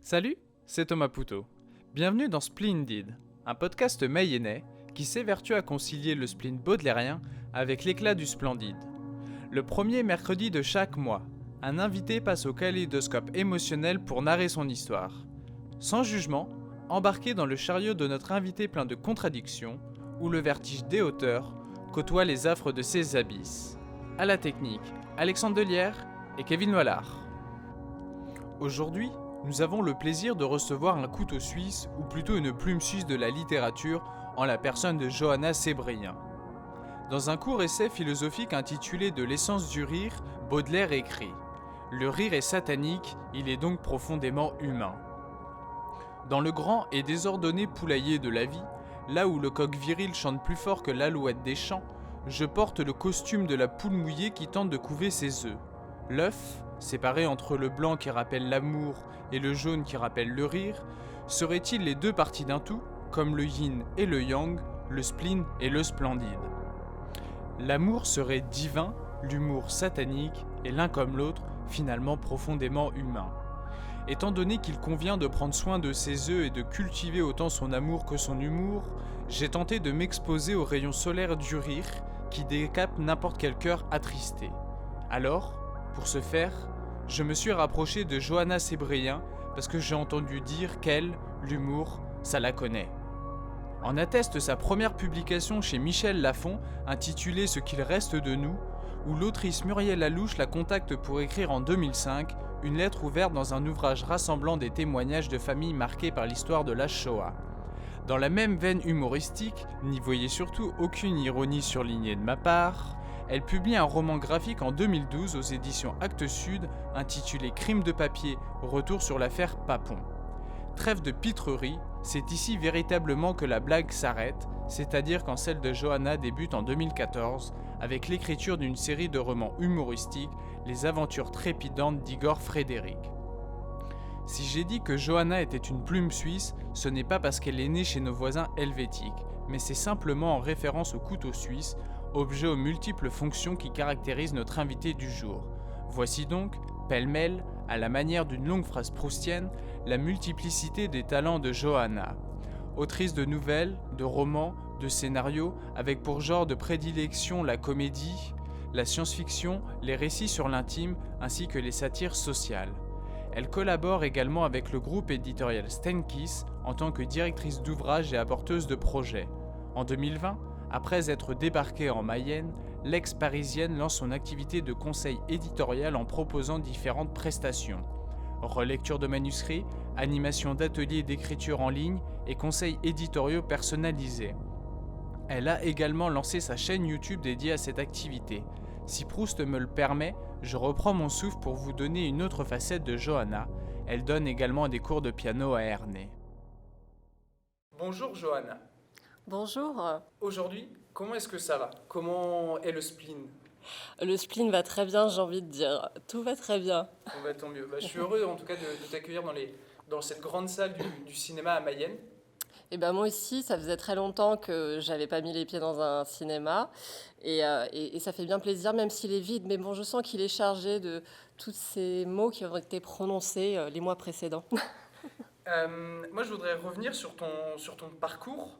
Salut, c'est Thomas Poutot. Bienvenue dans Splendid, un podcast mayennais qui s'évertue à concilier le spleen baudelairien avec l'éclat du splendide. Le premier mercredi de chaque mois, un invité passe au kaléidoscope émotionnel pour narrer son histoire. Sans jugement, embarqué dans le chariot de notre invité plein de contradictions, où le vertige des hauteurs côtoie les affres de ses abysses. À la technique, Alexandre Delière et Kevin Wallard. Aujourd'hui, nous avons le plaisir de recevoir un couteau suisse, ou plutôt une plume suisse de la littérature, en la personne de Johanna Sébrien. Dans un court essai philosophique intitulé De l'essence du rire, Baudelaire écrit « Le rire est satanique, il est donc profondément humain ». Dans le grand et désordonné poulailler de la vie, là où le coq viril chante plus fort que l'alouette des champs, je porte le costume de la poule mouillée qui tente de couver ses œufs. L'œuf, séparé entre le blanc qui rappelle l'amour et le jaune qui rappelle le rire, seraient-ils les deux parties d'un tout, comme le yin et le yang, le spleen et le splendide? L'amour serait divin, l'humour satanique, et l'un comme l'autre, finalement profondément humain. Étant donné qu'il convient de prendre soin de ses œufs et de cultiver autant son amour que son humour, j'ai tenté de m'exposer aux rayons solaires du rire qui décape n'importe quel cœur attristé. Alors, pour ce faire, je me suis rapproché de Johanna Sébrien parce que j'ai entendu dire qu'elle, l'humour, ça la connaît. En atteste sa première publication chez Michel Lafon, intitulée Ce qu'il reste de nous, où l'autrice Muriel Lalouche la contacte pour écrire en 2005 une lettre ouverte dans un ouvrage rassemblant des témoignages de familles marquées par l'histoire de la Shoah. Dans la même veine humoristique, n'y voyez surtout aucune ironie surlignée de ma part, elle publie un roman graphique en 2012 aux éditions Actes Sud intitulé Crime de papier, retour sur l'affaire Papon. Trêve de pitrerie, c'est ici véritablement que la blague s'arrête, c'est-à-dire quand celle de Johanna débute en 2014 avec l'écriture d'une série de romans humoristiques, Les aventures trépidantes d'Igor Frédéric. Si j'ai dit que Johanna était une plume suisse, ce n'est pas parce qu'elle est née chez nos voisins helvétiques, mais c'est simplement en référence au couteau suisse, objet aux multiples fonctions qui caractérisent notre invité du jour. Voici donc, pêle-mêle, à la manière d'une longue phrase proustienne, la multiplicité des talents de Johanna. Autrice de nouvelles, de romans, de scénarios, avec pour genre de prédilection la comédie, la science-fiction, les récits sur l'intime, ainsi que les satires sociales. Elle collabore également avec le groupe éditorial Steinkiss en tant que directrice d'ouvrage et apporteuse de projets. En 2020, après être débarquée en Mayenne, l'ex-parisienne lance son activité de conseil éditorial en proposant différentes prestations. Relecture de manuscrits, animation d'ateliers d'écriture en ligne et conseils éditoriaux personnalisés. Elle a également lancé sa chaîne YouTube dédiée à cette activité. Si Proust me le permet, je reprends mon souffle pour vous donner une autre facette de Johanna. Elle donne également des cours de piano à Ernée. Bonjour Johanna. Bonjour. Aujourd'hui, comment est-ce que ça va? Comment est le spleen? Le spleen va très bien, j'ai envie de dire. Tout va très bien. Bon, tant mieux. Je suis heureux en tout cas de t'accueillir dans cette grande salle du cinéma à Mayenne. Et ben moi aussi, ça faisait très longtemps que j'avais pas mis les pieds dans un cinéma. Et ça fait bien plaisir, même s'il est vide. Mais bon, je sens qu'il est chargé de tous ces mots qui ont été prononcés les mois précédents. Moi, je voudrais revenir sur ton parcours,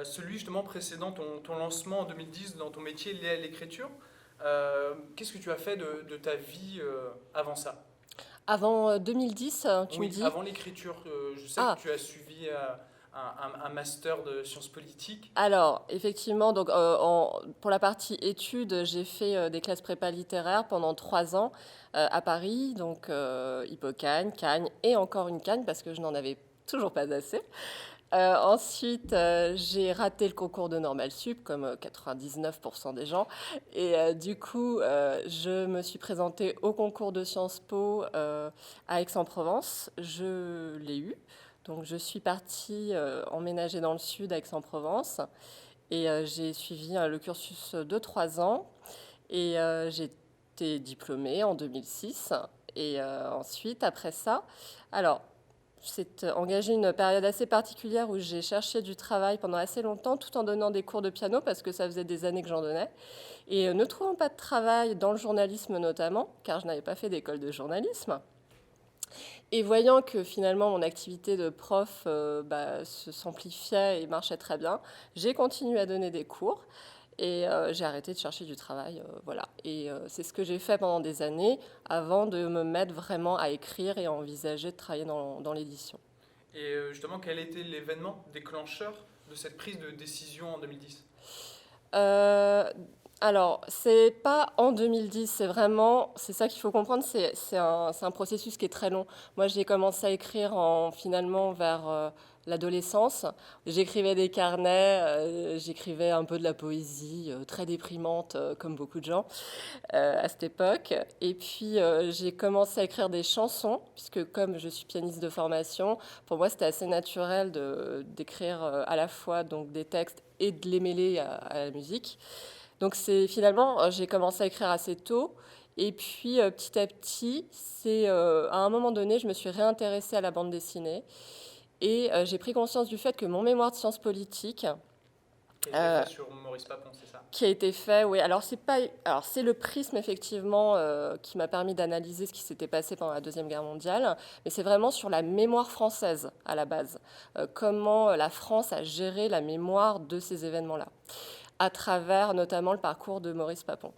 celui justement précédent ton lancement en 2010 dans ton métier lié à l'écriture. Qu'est-ce que tu as fait de ta vie avant ça? Avant 2010, tu me Oui, dis? avant l'écriture. Je sais Ah, que tu as suivi un master de sciences politiques. alors, effectivement, donc, pour la partie études, j'ai fait des classes prépa littéraires pendant 3 ans à Paris, donc Hippocagne, Cagne et encore une Cagne parce que je n'en avais toujours pas assez. Ensuite, j'ai raté le concours de Normal Sup, comme 99% des gens. Et du coup, je me suis présentée au concours de Sciences Po à Aix-en-Provence. Je l'ai eu. Donc, je suis partie emménager dans le sud, à Aix-en-Provence. Et j'ai suivi le cursus de 3 ans. Et j'ai été diplômée en 2006. Et ensuite, après ça, alors, c'est engagé une période assez particulière où j'ai cherché du travail pendant assez longtemps tout en donnant des cours de piano parce que ça faisait des années que j'en donnais. Et ne trouvant pas de travail dans le journalisme notamment, car je n'avais pas fait d'école de journalisme, Et voyant que finalement mon activité de prof s'amplifiait et marchait très bien, j'ai continué à donner des cours et j'ai arrêté de chercher du travail. Voilà. Et c'est ce que j'ai fait pendant des années avant de me mettre vraiment à écrire et à envisager de travailler dans l'édition. Et justement, quel était l'événement déclencheur de cette prise de décision en 2010? Euh, alors, c'est pas en 2010, c'est ça qu'il faut comprendre, c'est un processus qui est très long. Moi, j'ai commencé à écrire finalement vers l'adolescence. J'écrivais des carnets, j'écrivais un peu de la poésie, très déprimante, comme beaucoup de gens, à cette époque. Et puis, j'ai commencé à écrire des chansons, puisque comme je suis pianiste de formation, pour moi, c'était assez naturel d'écrire à la fois donc, des textes et de les mêler à la musique. Donc c'est finalement, j'ai commencé à écrire assez tôt. Et puis petit à petit, à un moment donné, je me suis réintéressée à la bande dessinée. Et j'ai pris conscience du fait que mon mémoire de sciences politiques, Qui a été euh, fait sur Maurice Papon, c'est ça? qui a été fait, oui, alors c'est le prisme effectivement qui m'a permis d'analyser ce qui s'était passé pendant la Deuxième Guerre mondiale, mais c'est vraiment sur la mémoire française à la base. Comment la France a géré la mémoire de ces événements-là, à travers notamment le parcours de Maurice Papon.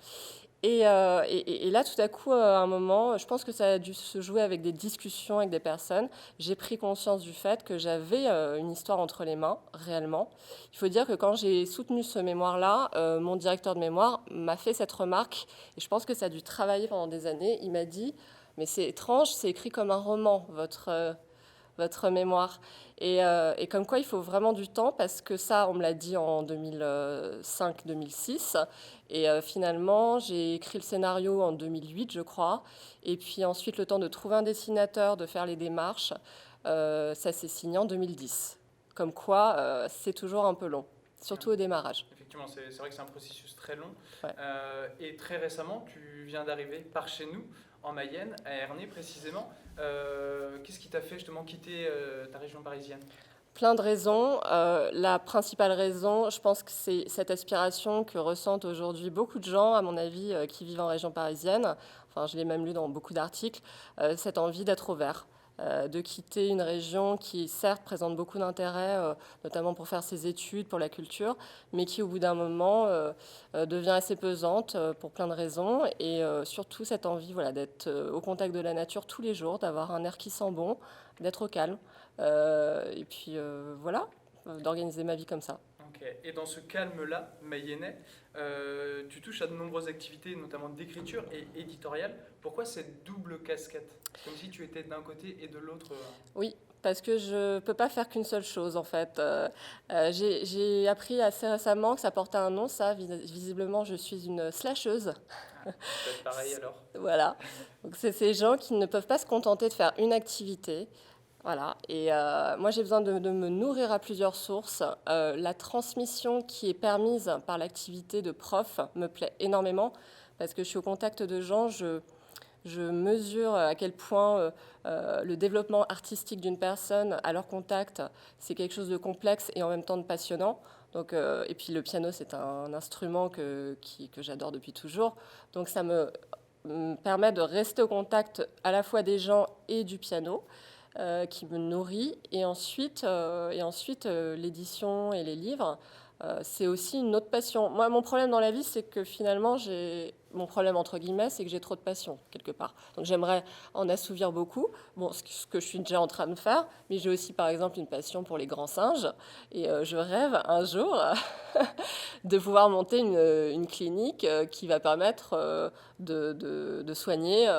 Et là, tout à coup, à un moment, je pense que ça a dû se jouer avec des discussions avec des personnes. J'ai pris conscience du fait que j'avais une histoire entre les mains, réellement. Il faut dire que quand j'ai soutenu ce mémoire-là, mon directeur de mémoire m'a fait cette remarque, et je pense que ça a dû travailler pendant des années. Il m'a dit, mais c'est étrange, c'est écrit comme un roman, votre mémoire. Et comme quoi il faut vraiment du temps, parce que ça, on me l'a dit en 2005-2006. Et finalement, j'ai écrit le scénario en 2008, je crois. Et puis ensuite, le temps de trouver un dessinateur, de faire les démarches, ça s'est signé en 2010. Comme quoi, c'est toujours un peu long, surtout au démarrage. Effectivement, c'est vrai que c'est un processus très long. Ouais. Et très récemment, tu viens d'arriver par chez nous, en Mayenne, à Ernée précisément. Qu'est-ce qui t'a fait justement quitter ta région parisienne? Plein de raisons. La principale raison, je pense que c'est cette aspiration que ressentent aujourd'hui beaucoup de gens, à mon avis, qui vivent en région parisienne. Enfin, je l'ai même lu dans beaucoup d'articles, cette envie d'être au vert, de quitter une région qui, certes, présente beaucoup d'intérêt, notamment pour faire ses études, pour la culture, mais qui, au bout d'un moment, devient assez pesante pour plein de raisons. Et surtout, cette envie voilà, d'être au contact de la nature tous les jours, d'avoir un air qui sent bon, d'être au calme. Et puis voilà, d'organiser ma vie comme ça. Ok. Et dans ce calme-là, mayennais, tu touches à de nombreuses activités, notamment d'écriture et éditoriale. Pourquoi cette double casquette? Comme si tu étais d'un côté et de l'autre. Oui, parce que je ne peux pas faire qu'une seule chose en fait. J'ai appris assez récemment que ça portait un nom, ça. Visiblement, je suis une slasheuse. Peut-être pareil alors. Voilà. Donc c'est ces gens qui ne peuvent pas se contenter de faire une activité. Voilà. Et moi, j'ai besoin de me nourrir à plusieurs sources. La transmission qui est permise par l'activité de prof me plaît énormément parce que je suis au contact de gens. Je mesure à quel point le développement artistique d'une personne à leur contact, c'est quelque chose de complexe et en même temps de passionnant. Donc, et puis le piano, c'est un instrument que j'adore depuis toujours. Donc ça me permet de rester au contact à la fois des gens et du piano, qui me nourrit. Et ensuite, l'édition et les livres, c'est aussi une autre passion. Moi, mon problème dans la vie, c'est que finalement, mon problème entre guillemets, c'est que j'ai trop de passion quelque part. Donc j'aimerais en assouvir beaucoup. Bon, ce que je suis déjà en train de faire, mais j'ai aussi par exemple une passion pour les grands singes. Et je rêve un jour de pouvoir monter une clinique qui va permettre de soigner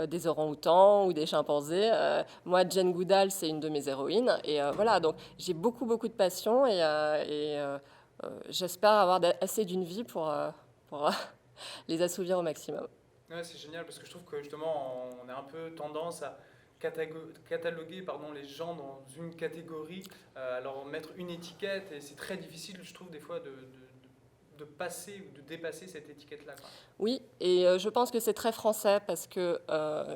des orang-outans ou des chimpanzés. Moi, Jane Goodall, c'est une de mes héroïnes. Et voilà, donc j'ai beaucoup, beaucoup de passion et j'espère avoir assez d'une vie pour les assouvir au maximum. Ouais, c'est génial parce que je trouve que justement on a un peu tendance à cataloguer les gens dans une catégorie, à leur mettre une étiquette et c'est très difficile je trouve des fois passer ou de dépasser cette étiquette-là, quoi. Oui, et je pense que c'est très français parce que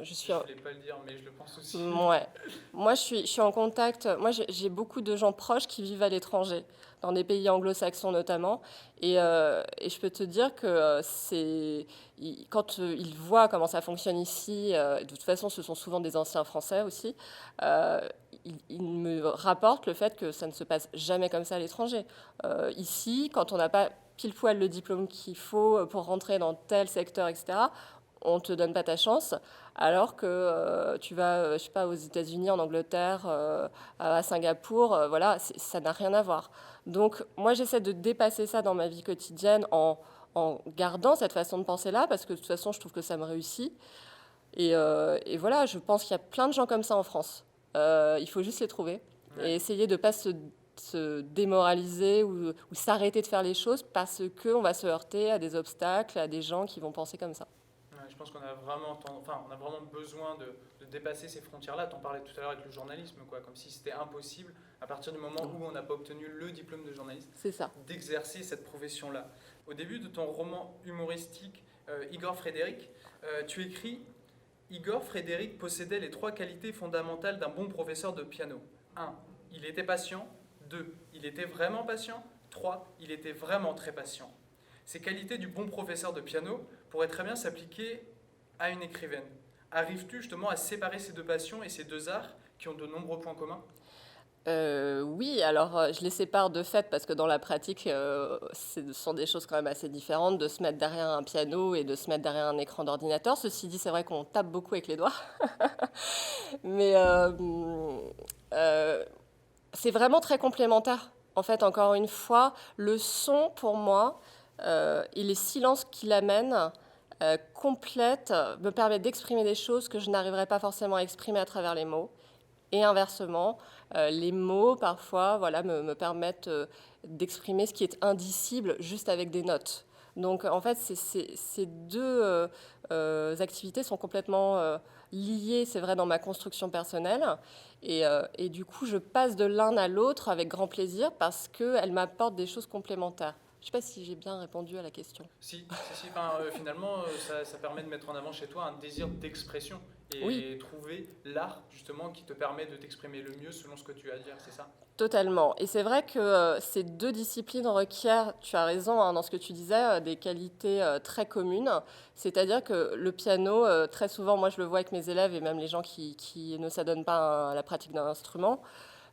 je suis... Je voulais pas le dire, mais je le pense aussi. Ouais. Moi, je suis en contact. Moi, j'ai beaucoup de gens proches qui vivent à l'étranger, dans des pays anglo-saxons notamment. Et je peux te dire que quand ils voient comment ça fonctionne ici, de toute façon, ce sont souvent des anciens Français aussi, euh, ils me rapportent le fait que ça ne se passe jamais comme ça à l'étranger. Ici, quand on n'a pas pile poil le diplôme qu'il faut pour rentrer dans tel secteur, etc., on ne te donne pas ta chance, alors que tu vas, je sais pas, aux États-Unis, en Angleterre, à Singapour, voilà, ça n'a rien à voir. Donc moi, j'essaie de dépasser ça dans ma vie quotidienne en gardant cette façon de penser-là, parce que de toute façon, je trouve que ça me réussit. Et voilà, je pense qu'il y a plein de gens comme ça en France. Il faut juste les trouver et essayer de ne pas se démoraliser ou s'arrêter de faire les choses parce qu'on va se heurter à des obstacles, à des gens qui vont penser comme ça. Ouais, je pense qu'on a vraiment, on a vraiment besoin de dépasser ces frontières-là. Tu en parlais tout à l'heure avec le journalisme, quoi, comme si c'était impossible, à partir du moment où on n'a pas obtenu le diplôme de journaliste, c'est ça, d'exercer cette profession-là. Au début de ton roman humoristique, Igor Frédéric, tu écris Igor Frédéric possédait les 3 qualités fondamentales d'un bon professeur de piano. 1. Il était patient. 2. Il était vraiment patient. 3. Il était vraiment très patient. Ces qualités du bon professeur de piano pourraient très bien s'appliquer à une écrivaine. Arrives-tu justement à séparer ces 2 passions et ces 2 arts qui ont de nombreux points communs ? Oui, alors je les sépare de fait parce que dans la pratique, ce sont des choses quand même assez différentes de se mettre derrière un piano et de se mettre derrière un écran d'ordinateur. Ceci dit, c'est vrai qu'on tape beaucoup avec les doigts, mais euh, c'est vraiment très complémentaire. En fait, encore une fois, le son pour moi et les silences qu'il amène complètent, me permettent d'exprimer des choses que je n'arriverais pas forcément à exprimer à travers les mots. Et inversement, les mots, parfois, voilà, me permettent d'exprimer ce qui est indicible juste avec des notes. Donc, en fait, ces deux activités sont complètement liées, c'est vrai, dans ma construction personnelle. Et du coup, je passe de l'un à l'autre avec grand plaisir parce qu'elles m'apportent des choses complémentaires. Je ne sais pas si j'ai bien répondu à la question. Si, enfin, finalement, ça permet de mettre en avant chez toi un désir d'expression et Oui, trouver l'art justement qui te permet de t'exprimer le mieux selon ce que tu as à dire, c'est ça ? totalement. Et c'est vrai que ces deux disciplines requièrent, tu as raison hein, dans ce que tu disais, des qualités très communes. C'est-à-dire que le piano, très souvent, moi je le vois avec mes élèves et même les gens qui ne s'adonnent pas à la pratique d'un instrument,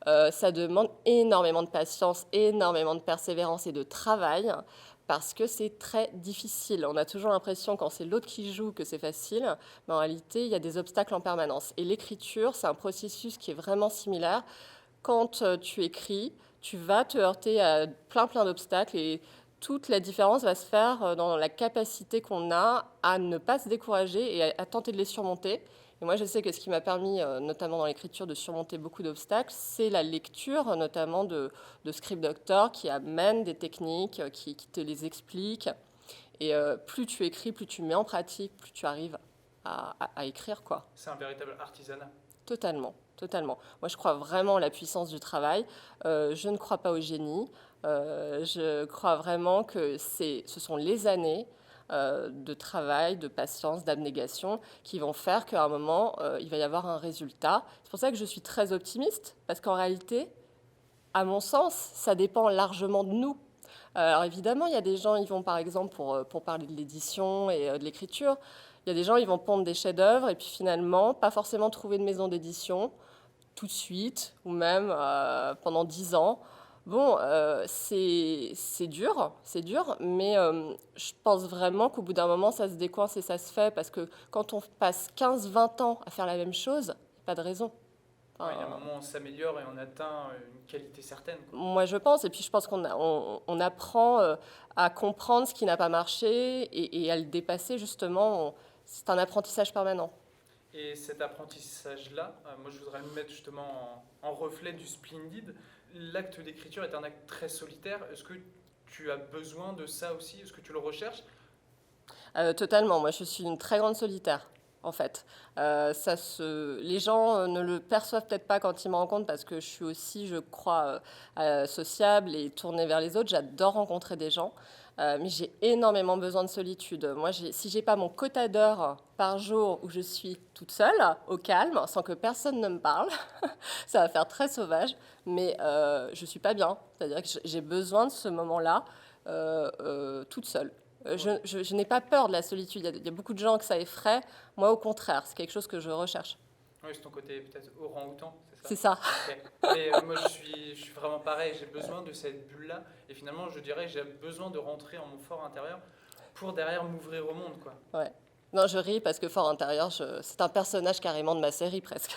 ça demande énormément de patience, énormément de persévérance et de travail parce que c'est très difficile. On a toujours l'impression quand c'est l'autre qui joue que c'est facile, mais en réalité, il y a des obstacles en permanence. Et l'écriture, c'est un processus qui est vraiment similaire. Quand tu écris, tu vas te heurter à plein d'obstacles et toute la différence va se faire dans la capacité qu'on a à ne pas se décourager et à tenter de les surmonter. Et moi, je sais que ce qui m'a permis, notamment dans l'écriture, de surmonter beaucoup d'obstacles, c'est la lecture, notamment de Script Doctor, qui amène des techniques, qui te les explique. Et plus tu écris, plus tu mets en pratique, plus tu arrives à écrire, quoi. C'est un véritable artisanat. Totalement, totalement. Moi, je crois vraiment à la puissance du travail. Je ne crois pas au génie. Je crois vraiment que ce sont les années de travail, de patience, d'abnégation qui vont faire qu'à un moment, il va y avoir un résultat. C'est pour ça que je suis très optimiste, parce qu'en réalité, à mon sens, ça dépend largement de nous. Alors évidemment, il y a des gens, ils vont par exemple, pour parler de l'édition et de l'écriture, il y a des gens, ils vont pondre des chefs-d'œuvre et puis finalement, pas forcément trouver de maison d'édition tout de suite ou même pendant 10 ans. Bon, c'est dur, mais je pense vraiment qu'au bout d'un moment, ça se décoince et ça se fait parce que quand on passe 15-20 ans à faire la même chose, il n'y a pas de raison. Ouais, il y a un moment où on s'améliore et on atteint une qualité certaine, quoi. Moi, je pense, et puis je pense qu'on apprend à comprendre ce qui n'a pas marché et à le dépasser, justement. C'est un apprentissage permanent. Et cet apprentissage-là, moi je voudrais le mettre justement en reflet du splendid. L'acte d'écriture est un acte très solitaire. Est-ce que tu as besoin de ça aussi ? Est-ce que tu le recherches ? Totalement. Moi, je suis une très grande solitaire, en fait. Les gens ne le perçoivent peut-être pas quand ils me rencontrent parce que je suis aussi, je crois, sociable et tournée vers les autres. J'adore rencontrer des gens. mais j'ai énormément besoin de solitude. Moi, si j'ai pas mon quota d'heures par jour où je suis toute seule, au calme, sans que personne ne me parle, ça va faire très sauvage, mais je suis pas bien. C'est-à-dire que j'ai besoin de ce moment-là toute seule. Je n'ai pas peur de la solitude. Il y a beaucoup de gens que ça effraie. Moi, au contraire, c'est quelque chose que je recherche. Oui, c'est ton côté peut-être orang-outan, c'est ça? C'est ça. Ok. Mais moi, je suis vraiment pareil. J'ai besoin de cette bulle-là. Et finalement, je dirais que j'ai besoin de rentrer en mon fort intérieur pour derrière m'ouvrir au monde, quoi. Ouais. Non, je ris parce que Fort Intérieur, c'est un personnage carrément de ma série presque.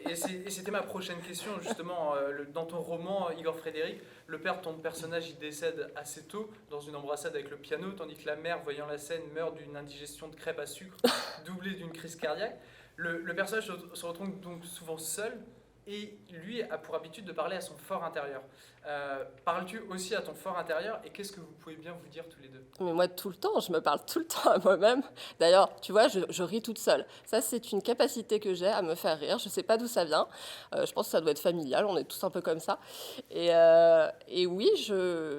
Et c'était ma prochaine question, justement. Dans ton roman, Igor Frédéric, le père de ton personnage, il décède assez tôt dans une embrassade avec le piano, tandis que la mère, voyant la scène, meurt d'une indigestion de crêpes à sucre, doublée d'une crise cardiaque. Le personnage se retrouve donc souvent seul et lui a pour habitude de parler à son fort intérieur. Parles-tu aussi à ton fort intérieur et qu'est-ce que vous pouvez bien vous dire tous les deux? Mais moi, tout le temps, je me parle tout le temps à moi-même. D'ailleurs, tu vois, je ris toute seule. Ça, c'est une capacité que j'ai à me faire rire. Je ne sais pas d'où ça vient. Je pense que ça doit être familial. On est tous un peu comme ça. Et oui,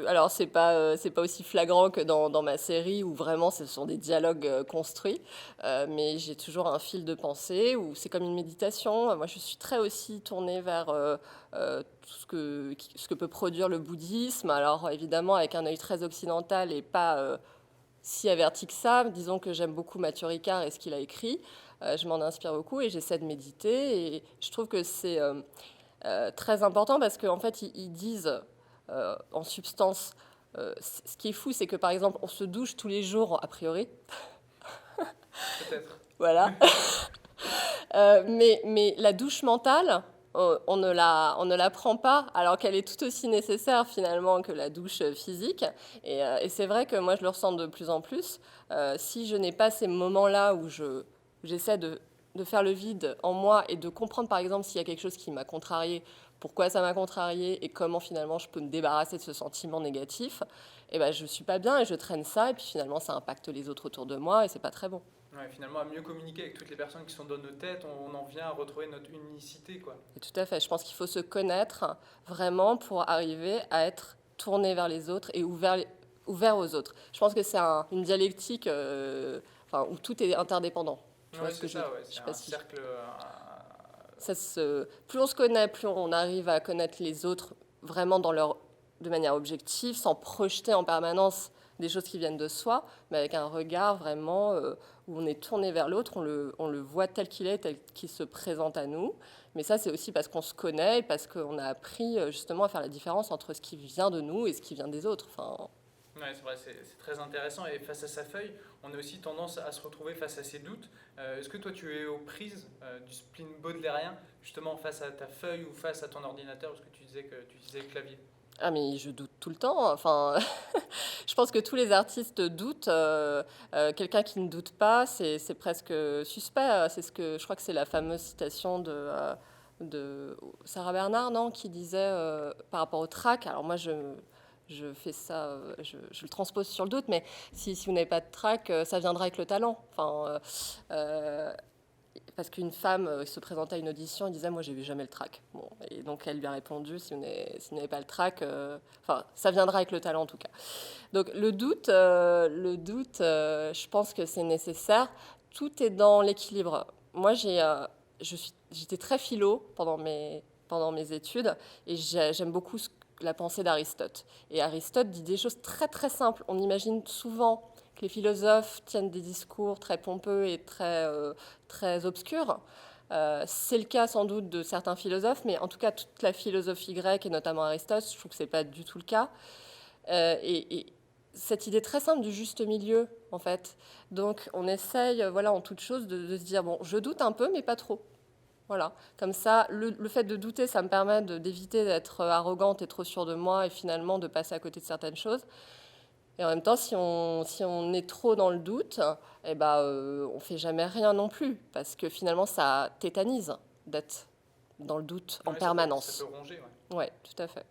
alors, c'est pas aussi flagrant que dans ma série où vraiment ce sont des dialogues construits. Mais j'ai toujours un fil de pensée où c'est comme une méditation. Moi, je suis très aussi tournée vers tout ce que peut produire le bouddhisme. Alors évidemment avec un œil très occidental et pas si averti que ça. Disons que j'aime beaucoup Mathieu Ricard et ce qu'il a écrit. Je m'en inspire beaucoup et j'essaie de méditer. Et je trouve que c'est très important parce qu'en fait ils disent en substance, ce qui est fou c'est que par exemple on se douche tous les jours a priori. Peut-être. Voilà. Mais la douche mentale, on ne la prend pas, alors qu'elle est tout aussi nécessaire finalement que la douche physique. Et c'est vrai que moi, je le ressens de plus en plus. Si je n'ai pas ces moments-là où j'essaie de faire le vide en moi et de comprendre, par exemple, s'il y a quelque chose qui m'a contrarié, pourquoi ça m'a contrarié et comment finalement je peux me débarrasser de ce sentiment négatif, et ben, je ne suis pas bien et je traîne ça. Et puis finalement, ça impacte les autres autour de moi et c'est pas très bon. Ouais, finalement, à mieux communiquer avec toutes les personnes qui sont dans nos têtes, on en vient à retrouver notre unicité, quoi. Et tout à fait. Je pense qu'il faut se connaître vraiment pour arriver à être tourné vers les autres et ouvert aux autres. Je pense que c'est une dialectique enfin, où tout est interdépendant. Tu vois Oui, ce que c'est ça, ouais. je C'est sais pas un si cercle. plus on se connaît, plus on arrive à connaître les autres vraiment de manière objective, sans projeter en permanence des choses qui viennent de soi, mais avec un regard vraiment où on est tourné vers l'autre, on le voit tel qu'il est, tel qu'il se présente à nous. Mais ça, c'est aussi parce qu'on se connaît et parce qu'on a appris justement à faire la différence entre ce qui vient de nous et ce qui vient des autres. Enfin, Ouais, c'est vrai, c'est très intéressant. Et face à sa feuille, on a aussi tendance à se retrouver face à ses doutes. Est-ce que toi, tu es aux prises du spleen baudelairien, justement face à ta feuille ou face à ton ordinateur, parce que tu disais que tu utilisais le clavier? ah mais je doute tout le temps. Enfin, je pense que tous les artistes doutent. Quelqu'un qui ne doute pas, c'est presque suspect. C'est ce que je crois que c'est la fameuse citation de Sarah Bernard, non, qui disait par rapport au trac. Alors moi, je fais ça, je le transpose sur le doute, mais si vous n'avez pas de trac, ça viendra avec le talent. Enfin, parce qu'une femme se présentait à une audition et disait moi j'ai vu jamais le trac. Bon, et donc elle lui a répondu si vous n'avez pas le trac, enfin ça viendra avec le talent en tout cas. Donc je pense que c'est nécessaire. Tout est dans l'équilibre. Moi j'étais très philo pendant mes études et j'aime beaucoup la pensée d'Aristote. Et Aristote dit des choses très très simples. On imagine souvent que les philosophes tiennent des discours très pompeux et très obscurs. C'est le cas sans doute de certains philosophes, mais en tout cas toute la philosophie grecque et notamment Aristote, je trouve que ce n'est pas du tout le cas. Et cette idée très simple du juste milieu, en fait. Donc on essaye, voilà, en toute chose, de se dire, bon, je doute un peu, mais pas trop. Voilà, comme ça, le fait de douter, ça me permet d'éviter d'être arrogante et trop sûre de moi et finalement de passer à côté de certaines choses. Et en même temps, si on est trop dans le doute, eh ben, on fait jamais rien non plus, parce que finalement, ça tétanise d'être dans le doute en Ouais, permanence. ça peut ronger, ouais. Ouais, tout à fait.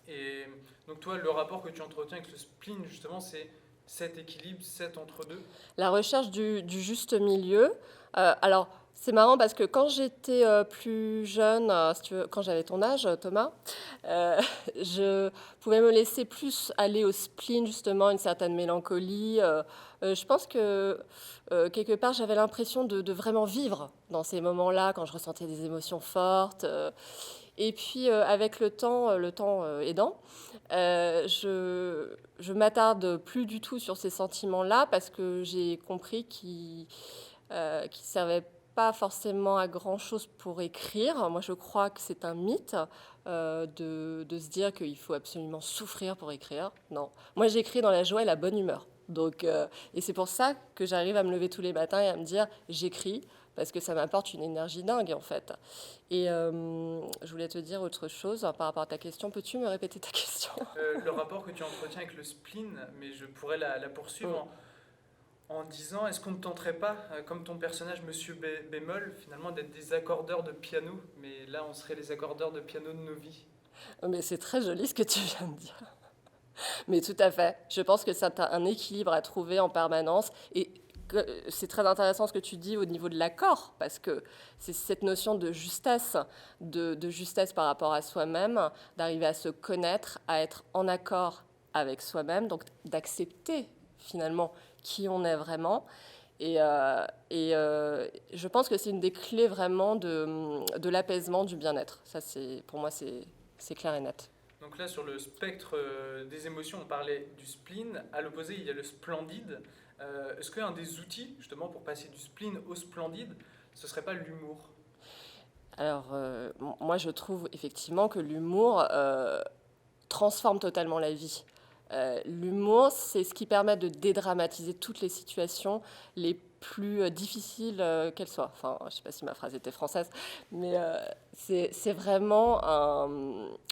Et donc toi, le rapport que tu entretiens avec le spleen, justement, c'est cet équilibre, cet entre-deux? La recherche du juste milieu. Alors, c'est marrant parce que quand j'étais plus jeune, si tu veux, quand j'avais ton âge, Thomas, euh, je pouvais me laisser plus aller au spleen, justement, une certaine mélancolie. Je pense que quelque part, j'avais l'impression de vraiment vivre dans ces moments-là, quand je ressentais des émotions fortes. Et puis, avec le temps aidant, je m'attarde plus du tout sur ces sentiments-là parce que j'ai compris qu'ils servaient pas forcément à grand-chose pour écrire. Moi, je crois que c'est un mythe de se dire qu'il faut absolument souffrir pour écrire. Non. Moi, j'écris dans la joie et la bonne humeur. Donc, et c'est pour ça que j'arrive à me lever tous les matins et à me dire j'écris parce que ça m'apporte une énergie dingue en fait. Et je voulais te dire autre chose par rapport à ta question. Peux-tu me répéter ta question? Le rapport que tu entretiens avec le spleen, mais je pourrais la poursuivre Mm. en disant, est-ce qu'on ne tenterait pas, comme ton personnage Monsieur Bémol, finalement d'être des accordeurs de piano, mais là on serait les accordeurs de piano de nos vies. Mais c'est très joli ce que tu viens de dire. Mais tout à fait. Je pense que c'est un équilibre à trouver en permanence. Et c'est très intéressant ce que tu dis au niveau de l'accord, parce que c'est cette notion de justesse par rapport à soi-même, d'arriver à se connaître, à être en accord avec soi-même, donc d'accepter finalement qui on est vraiment. Je pense que c'est une des clés vraiment de l'apaisement, du bien-être. Ça, pour moi, c'est clair et net. Donc là, sur le spectre des émotions, on parlait du spleen. À l'opposé, il y a le splendide. Est-ce qu'un des outils, justement, pour passer du spleen au splendide, ce serait pas l'humour? Alors, moi, je trouve effectivement que l'humour transforme totalement la vie. L'humour, c'est ce qui permet de dédramatiser toutes les situations les plus difficiles qu'elles soient. Enfin, je ne sais pas si ma phrase était française, mais c'est vraiment un...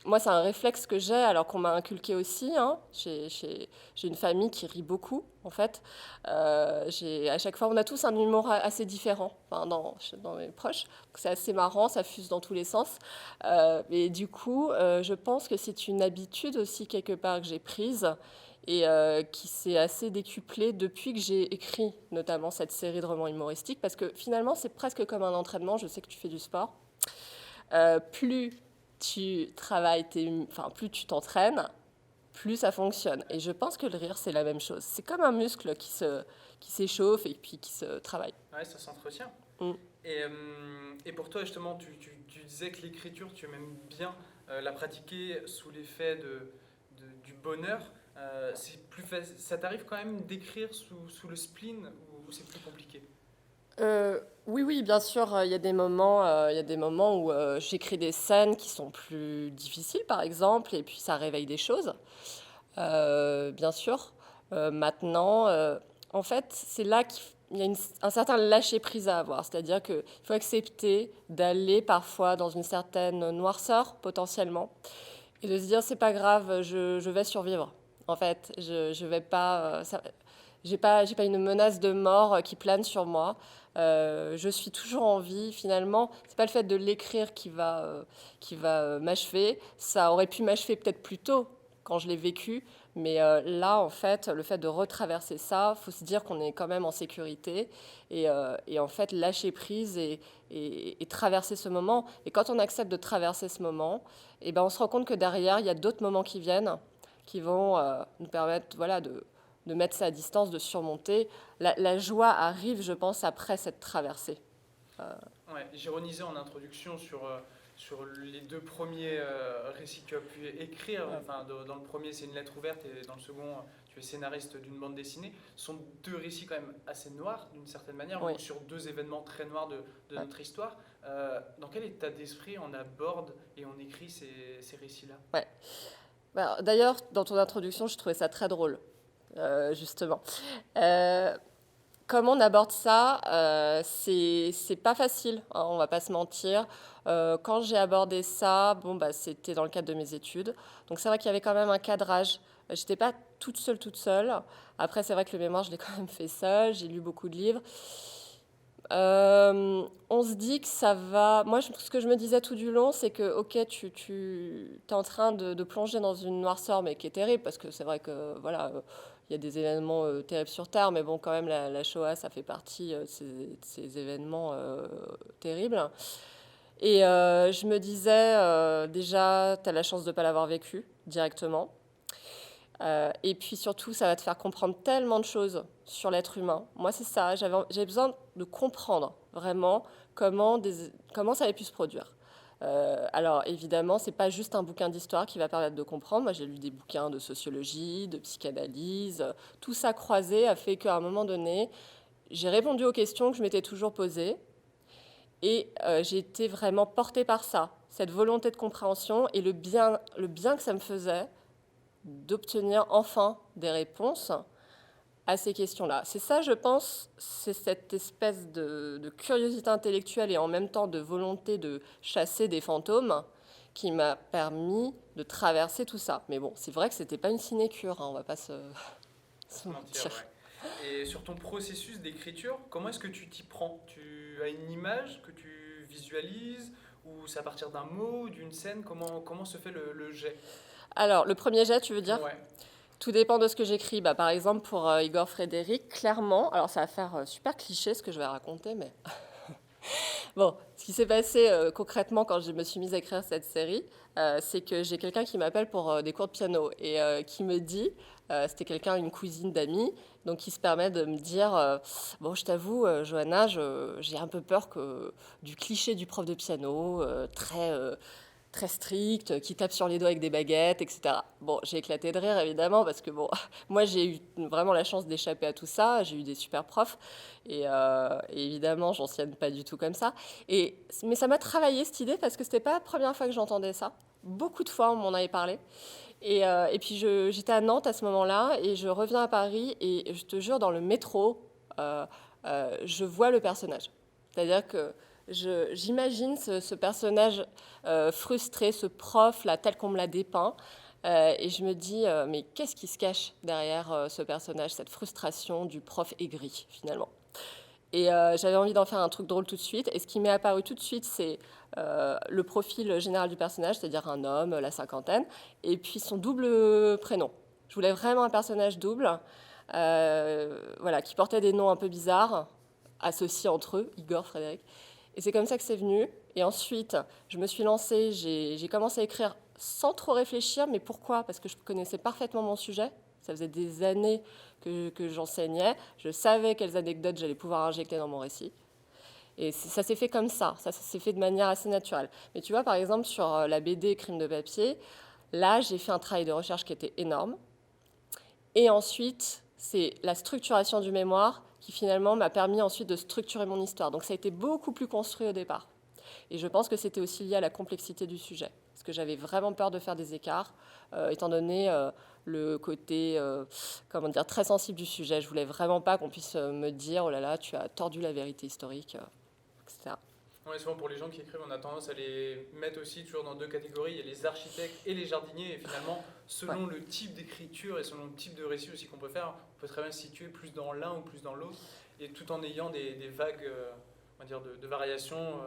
Moi, c'est un réflexe que j'ai, alors qu'on m'a inculqué aussi. Hein. J'ai une famille qui rit beaucoup, en fait. À chaque fois, on a tous un humour assez différent, enfin, dans mes proches. C'est assez marrant, ça fuse dans tous les sens. Et du coup, je pense que c'est une habitude aussi quelque part que j'ai prise et qui s'est assez décuplée depuis que j'ai écrit notamment cette série de romans humoristiques, parce que finalement, c'est presque comme un entraînement. Je sais que tu fais du sport. Plus tu travailles, enfin, plus tu t'entraînes, plus ça fonctionne. Et je pense que le rire, c'est la même chose. C'est comme un muscle qui s'échauffe et puis qui se travaille. Ouais, ça s'entretient. Mm. Et pour toi, justement, tu disais que l'écriture, tu aimes bien la pratiquer sous l'effet du bonheur. Ça t'arrive quand même d'écrire sous le spleen ou c'est plus compliqué? Oui, oui, bien sûr, il y a des moments où j'écris des scènes qui sont plus difficiles, par exemple, et puis ça réveille des choses, bien sûr. Maintenant, en fait, c'est là qu'il y a un certain lâcher-prise à avoir, c'est-à-dire qu'il faut accepter d'aller parfois dans une certaine noirceur, potentiellement, et de se dire, c'est pas grave, je vais survivre. En fait, je vais pas, j'ai pas une menace de mort qui plane sur moi. Je suis toujours en vie. Finalement, c'est pas le fait de l'écrire qui va m'achever. Ça aurait pu m'achever peut-être plus tôt quand je l'ai vécu, mais là, en fait, le fait de retraverser ça, faut se dire qu'on est quand même en sécurité et en fait lâcher prise et traverser ce moment. Et quand on accepte de traverser ce moment, et ben on se rend compte que derrière, il y a d'autres moments qui viennent, qui vont nous permettre, voilà, de mettre ça à distance, de surmonter. La joie arrive, je pense, après cette traversée. Ouais, j'ironisais en introduction sur les deux premiers récits que tu as pu écrire. Enfin, dans le premier, c'est une lettre ouverte et dans le second, tu es scénariste d'une bande dessinée. Ce sont deux récits quand même assez noirs, d'une certaine manière, Oui. ou sur deux événements très noirs de notre histoire. Dans quel état d'esprit on aborde et on écrit ces récits-là? Ouais. D'ailleurs, dans ton introduction, je trouvais ça très drôle, justement. Euh, Comment on aborde ça, c'est pas facile, hein, on va pas se mentir. Quand j'ai abordé ça, bon, bah, c'était dans le cadre de mes études. Donc c'est vrai qu'il y avait quand même un cadrage. J'étais pas toute seule, toute seule. Après, c'est vrai que le mémoire, je l'ai quand même fait seule. J'ai lu beaucoup de livres. On se dit que ça va. Moi, ce que je me disais tout du long, c'est que, ok, tu es en train de plonger dans une noirceur, mais qui est terrible, parce que c'est vrai que, voilà, y a des événements terribles sur Terre, mais bon, quand même, la Shoah, ça fait partie de ces événements terribles. Et je me disais, déjà, tu as la chance de ne pas l'avoir vécu directement. Et puis surtout, ça va te faire comprendre tellement de choses sur l'être humain. Moi, c'est ça, j'avais besoin de comprendre vraiment comment ça avait pu se produire. Alors évidemment, c'est pas juste un bouquin d'histoire qui va permettre de comprendre. Moi, j'ai lu des bouquins de sociologie, de psychanalyse. Tout ça croisé a fait qu'à un moment donné, j'ai répondu aux questions que je m'étais toujours posées. Et j'ai été vraiment portée par ça, cette volonté de compréhension et le bien que ça me faisait d'obtenir enfin des réponses à ces questions-là. C'est ça, je pense, c'est cette espèce de curiosité intellectuelle et en même temps de volonté de chasser des fantômes qui m'a permis de traverser tout ça. Mais bon, c'est vrai que c'était pas une sinécure, hein, on va pas se mentir. Ouais. Et sur ton processus d'écriture, comment est-ce que tu t'y prends? Tu as une image que tu visualises ou c'est à partir d'un mot, d'une scène? Comment se fait le jet? Alors, le premier jet, tu veux dire? Ouais. Tout dépend de ce que j'écris. Bah, par exemple, pour Igor Frédéric, clairement, alors ça va faire super cliché ce que je vais raconter, mais bon, ce qui s'est passé concrètement quand je me suis mise à écrire cette série, c'est que j'ai quelqu'un qui m'appelle pour des cours de piano et qui me dit, c'était quelqu'un, une cousine d'amis, donc qui se permet de me dire, bon, je t'avoue, Johanna, j'ai un peu peur du cliché du prof de piano, très strict, qui tape sur les doigts avec des baguettes, etc. Bon, j'ai éclaté de rire, évidemment, parce que bon, moi, j'ai eu vraiment la chance d'échapper à tout ça. J'ai eu des super profs. Et évidemment, j'ancienne pas du tout comme ça. Mais ça m'a travaillé, cette idée, parce que c'était pas la première fois que j'entendais ça. Beaucoup de fois, on m'en avait parlé. Et puis, j'étais à Nantes à ce moment-là, et je reviens à Paris, et je te jure, dans le métro, euh, je vois le personnage. C'est-à-dire que j'imagine ce personnage frustré, ce prof là, tel qu'on me l'a dépeint. Et je me dis, mais qu'est-ce qui se cache derrière ce personnage, cette frustration du prof aigri, finalement. Et j'avais envie d'en faire un truc drôle tout de suite. Et ce qui m'est apparu tout de suite, c'est le profil général du personnage, c'est-à-dire un homme, la cinquantaine, et puis son double prénom. Je voulais vraiment un personnage double, voilà, qui portait des noms un peu bizarres, associés entre eux, Igor, Frédéric. Et c'est comme ça que c'est venu. Et ensuite, je me suis lancée, j'ai commencé à écrire sans trop réfléchir. Mais pourquoi? Parce que je connaissais parfaitement mon sujet. Ça faisait des années que j'enseignais. Je savais quelles anecdotes j'allais pouvoir injecter dans mon récit. Et ça s'est fait comme ça s'est fait de manière assez naturelle. Mais tu vois, par exemple, sur la BD Crime de papier, là, j'ai fait un travail de recherche qui était énorme. Et ensuite, c'est la structuration du mémoire qui finalement m'a permis ensuite de structurer mon histoire. Donc ça a été beaucoup plus construit au départ. Et je pense que c'était aussi lié à la complexité du sujet. Parce que j'avais vraiment peur de faire des écarts, étant donné le côté comment dire, très sensible du sujet. Je voulais vraiment pas qu'on puisse me dire, oh là là, tu as tordu la vérité historique, etc. Ouais, souvent pour les gens qui écrivent, on a tendance à les mettre aussi toujours dans deux catégories. Il y a les architectes et les jardiniers. Et finalement, selon le type d'écriture et selon le type de récit aussi qu'on peut faire, on peut très bien se situer plus dans l'un ou plus dans l'autre. Et tout en ayant des vagues on va dire de variations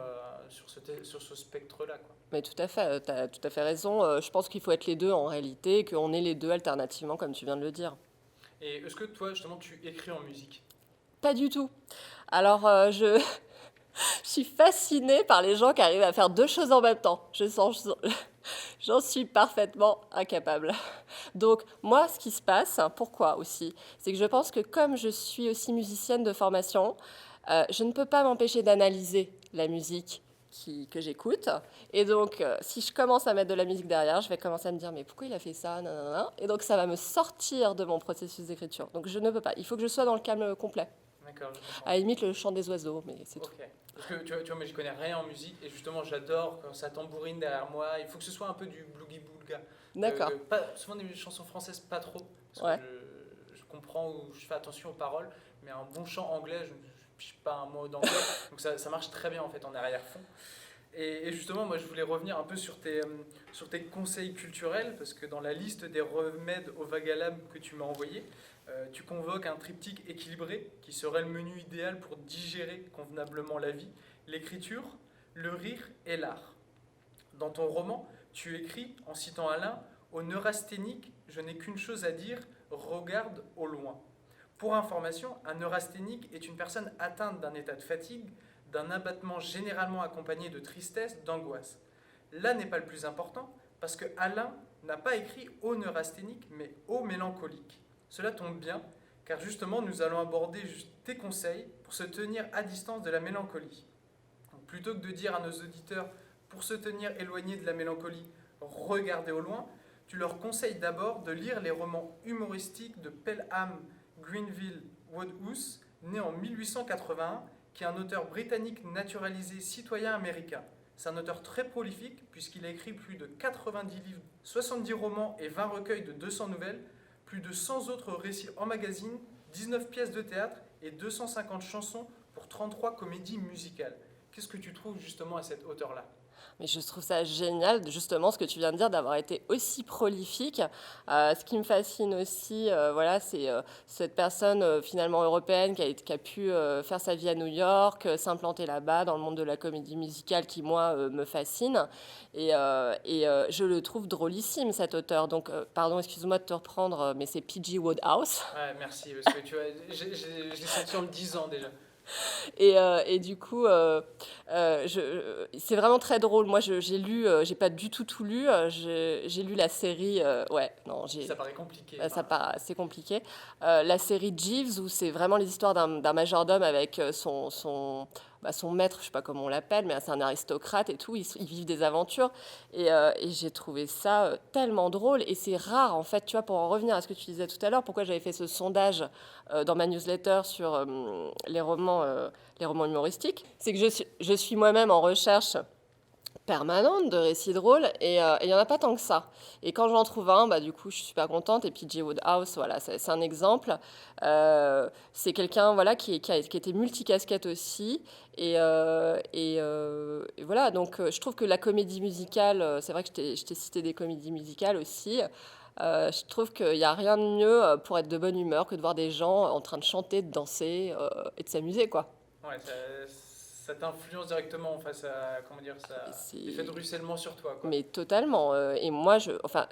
sur ce spectre-là, quoi. Mais tout à fait, tu as tout à fait raison. Je pense qu'il faut être les deux en réalité, qu'on est les deux alternativement, comme tu viens de le dire. Et est-ce que toi, justement, tu écris en musique? Pas du tout. Alors, je suis fascinée par les gens qui arrivent à faire deux choses en même temps. J'en suis parfaitement incapable. Donc, moi, ce qui se passe, pourquoi aussi, c'est que je pense que comme je suis aussi musicienne de formation, je ne peux pas m'empêcher d'analyser la musique que j'écoute. Et donc, si je commence à mettre de la musique derrière, je vais commencer à me dire, mais pourquoi il a fait ça, nanana. Et donc, ça va me sortir de mon processus d'écriture. Donc, je ne peux pas. Il faut que je sois dans le calme complet. D'accord, je comprends. À la limite, le chant des oiseaux, mais c'est tout. Parce que tu vois, moi, j'y connais rien en musique et justement, j'adore quand ça tambourine derrière moi. Il faut que ce soit un peu du boogie-boulga. D'accord. Souvent des chansons françaises, pas trop, parce Ouais. que je comprends ou je fais attention aux paroles, mais un bon chant anglais, je ne piche pas un mot d'anglais, donc ça marche très bien en fait en arrière-fond. Et justement, moi, je voulais revenir un peu sur tes conseils culturels, parce que dans la liste des remèdes au vague à l'âme que tu m'as envoyé, tu convoques un triptyque équilibré qui serait le menu idéal pour digérer convenablement la vie, l'écriture, le rire et l'art. Dans ton roman, tu écris, en citant Alain, « Au neurasthénique, je n'ai qu'une chose à dire, regarde au loin. Pour information, un neurasthénique est une personne atteinte d'un état de fatigue, d'un abattement généralement accompagné de tristesse, d'angoisse. Là n'est pas le plus important, parce que Alain n'a pas écrit au neurasthénique, mais au mélancolique. Cela tombe bien, car justement nous allons aborder tes conseils pour se tenir à distance de la mélancolie. Donc, plutôt que de dire à nos auditeurs, pour se tenir éloigné de la mélancolie, regardez au loin, tu leur conseilles d'abord de lire les romans humoristiques de Pelham Greenville Wodehouse, né en 1881, qui est un auteur britannique naturalisé citoyen américain. C'est un auteur très prolifique puisqu'il a écrit plus de 90 livres, 70 romans et 20 recueils de 200 nouvelles, plus de 100 autres récits en magazine, 19 pièces de théâtre et 250 chansons pour 33 comédies musicales. Qu'est-ce que tu trouves justement à cet auteur-là ? Mais je trouve ça génial, justement, ce que tu viens de dire, d'avoir été aussi prolifique. Ce qui me fascine aussi, voilà, c'est cette personne finalement européenne qui a pu faire sa vie à New York, s'implanter là-bas dans le monde de la comédie musicale qui, moi, me fascine. Je le trouve drôlissime, cet auteur. Donc, pardon, excuse-moi de te reprendre, mais c'est P.G. Wodehouse. Ouais, merci, parce que tu vois, je l'ai senti en le disant déjà. Et du coup, c'est vraiment très drôle. Moi, j'ai lu, j'ai pas du tout lu. J'ai lu la série. Ouais, non, Ça paraît compliqué. ça paraît assez compliqué. La série Jeeves, où c'est vraiment les histoires d'un majordome avec son maître, je sais pas comment on l'appelle, mais c'est un aristocrate et tout. Ils vivent des aventures. Et j'ai trouvé ça tellement drôle. Et c'est rare, en fait, tu vois, pour en revenir à ce que tu disais tout à l'heure, pourquoi j'avais fait ce sondage dans ma newsletter sur les romans humoristiques, c'est que je suis moi-même en recherche permanente de récits drôles et il n'y en a pas tant que ça. Et quand j'en trouve un, bah, du coup, je suis super contente. Et puis P.G. Wodehouse, voilà, c'est un exemple. C'est quelqu'un voilà, qui était multicasquette aussi. Et voilà, donc je trouve que la comédie musicale, c'est vrai que je t'ai cité des comédies musicales aussi. Je trouve qu'il n'y a rien de mieux pour être de bonne humeur que de voir des gens en train de chanter, de danser et de s'amuser, quoi. Ouais, ça t'influence directement face à, comment dire, ça, l'effet de ruissellement sur toi, quoi. Mais totalement. Et moi, enfin,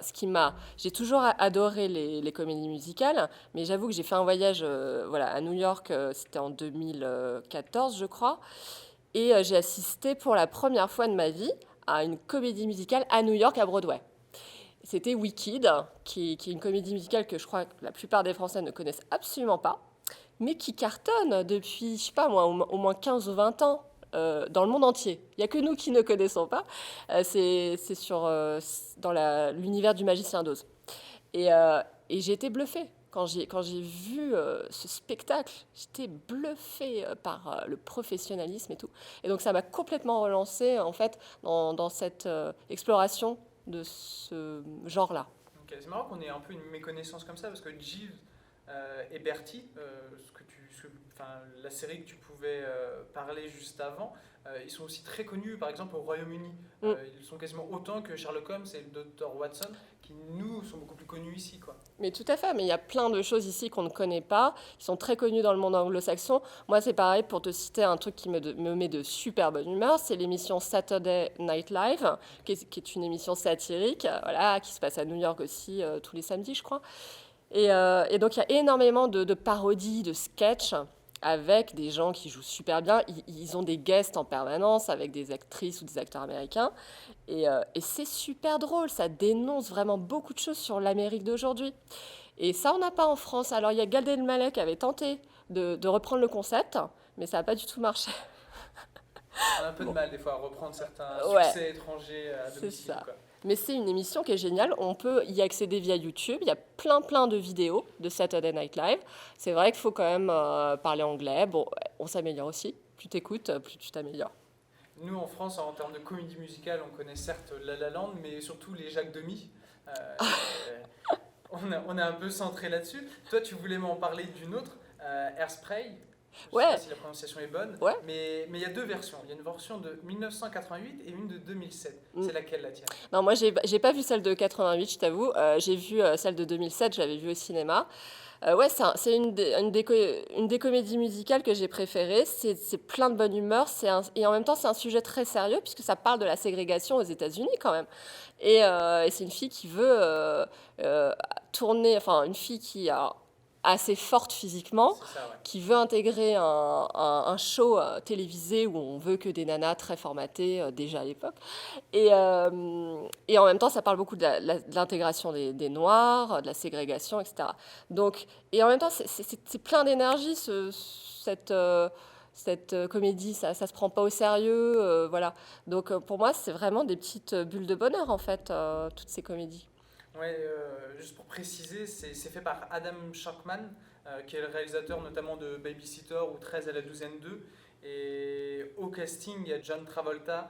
j'ai toujours adoré les comédies musicales, mais j'avoue que j'ai fait un voyage, voilà, à New York. C'était en 2014, je crois, et j'ai assisté pour la première fois de ma vie à une comédie musicale à New York, à Broadway. C'était Wicked, qui est une comédie musicale que je crois que la plupart des Français ne connaissent absolument pas, mais qui cartonne depuis, je sais pas moi, au moins 15 ou 20 ans dans le monde entier. Il n'y a que nous qui ne connaissons pas. C'est dans l'univers du Magicien d'Oz. Et j'ai été bluffée. Quand j'ai vu ce spectacle, j'étais bluffée par le professionnalisme et tout. Et donc ça m'a complètement relancée en fait dans cette exploration de ce genre-là. Okay. C'est marrant qu'on ait un peu une méconnaissance comme ça, parce que Jeeves et Bertie, la série que tu pouvais parler juste avant, ils sont aussi très connus, par exemple au Royaume-Uni. Ils sont quasiment autant que Sherlock Holmes et le docteur Watson, qui nous sont beaucoup plus connus ici, quoi. Mais tout à fait, mais il y a plein de choses ici qu'on ne connaît pas, qui sont très connues dans le monde anglo-saxon. Moi, c'est pareil, pour te citer un truc qui me met de super bonne humeur, c'est l'émission Saturday Night Live, qui est une émission satirique, voilà, qui se passe à New York aussi tous les samedis, je crois. Et donc, il y a énormément de parodies, de sketchs, avec des gens qui jouent super bien. Ils ont des guests en permanence avec des actrices ou des acteurs américains. Et c'est super drôle, ça dénonce vraiment beaucoup de choses sur l'Amérique d'aujourd'hui. Et ça, on n'a pas en France. Alors, il y a Gad Elmaleh qui avait tenté de reprendre le concept, mais ça n'a pas du tout marché. On a un peu de mal des fois à reprendre certains Ouais, succès étrangers à domicile. c'est ça. Quoi. Mais c'est une émission qui est géniale. On peut y accéder via YouTube. Il y a plein de vidéos de Saturday Night Live. C'est vrai qu'il faut quand même parler anglais. Bon, on s'améliore aussi. Plus t'écoutes, plus tu t'améliores. Nous, en France, en termes de comédie musicale, on connaît certes La La Land, mais surtout les Jacques Demy. On est un peu centré là-dessus. Toi, tu voulais m'en parler d'une autre, Hairspray. Je ne sais pas si la prononciation est bonne, ouais. Mais il y a deux versions. Il y a une version de 1988 et une de 2007. C'est laquelle la tienne ? Non, moi, j'ai pas vu celle de 88, je t'avoue. J'ai vu celle de 2007, je l'avais vue au cinéma. Ouais, c'est une des comédies musicales que j'ai préférées. C'est plein de bonne humeur. Et en même temps, c'est un sujet très sérieux, puisque ça parle de la ségrégation aux États-Unis quand même. Et c'est une fille qui veut tourner, enfin une fille qui est assez forte physiquement, C'est ça, ouais. qui veut intégrer un show télévisé où on veut que des nanas très formatées, déjà à l'époque. Et en même temps, ça parle beaucoup de l'intégration des Noirs, de la ségrégation, etc. Donc, et en même temps, c'est plein d'énergie, cette comédie. Ça se prend pas au sérieux, voilà. Donc, pour moi, c'est vraiment des petites bulles de bonheur, en fait, toutes ces comédies. Ouais, juste pour préciser, c'est fait par Adam Shankman, qui est le réalisateur notamment de Babysitter ou 13 à la douzaine 2. Et au casting, il y a John Travolta,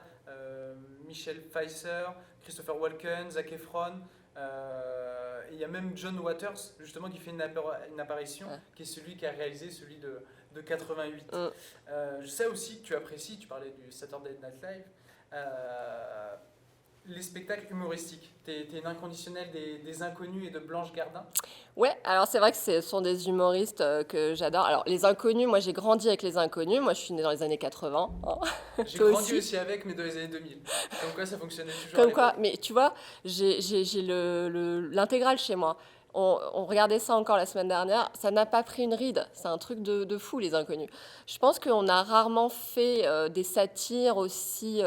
Michelle Pfeiffer, Christopher Walken, Zac Efron. Et il y a même John Waters, justement, qui fait une apparition, Ouais. qui est celui qui a réalisé celui de 88. Mm. Je sais aussi que tu apprécies, tu parlais du Saturday Night Live. Les spectacles humoristiques. T'es une inconditionnelle des Inconnus et de Blanche Gardin. Ouais, alors c'est vrai que ce sont des humoristes que j'adore. Alors, les Inconnus, moi j'ai grandi avec les Inconnus. Moi je suis née dans les années 80. Hein. J'ai Toi grandi aussi. aussi avec, mais dans les années 2000. Comme quoi ça fonctionnait toujours à Comme quoi, l'époque. mais tu vois, j'ai l'intégrale chez moi. On regardait ça encore la semaine dernière. Ça n'a pas pris une ride. C'est un truc de fou, les Inconnus. Je pense qu'on a rarement fait des satires aussi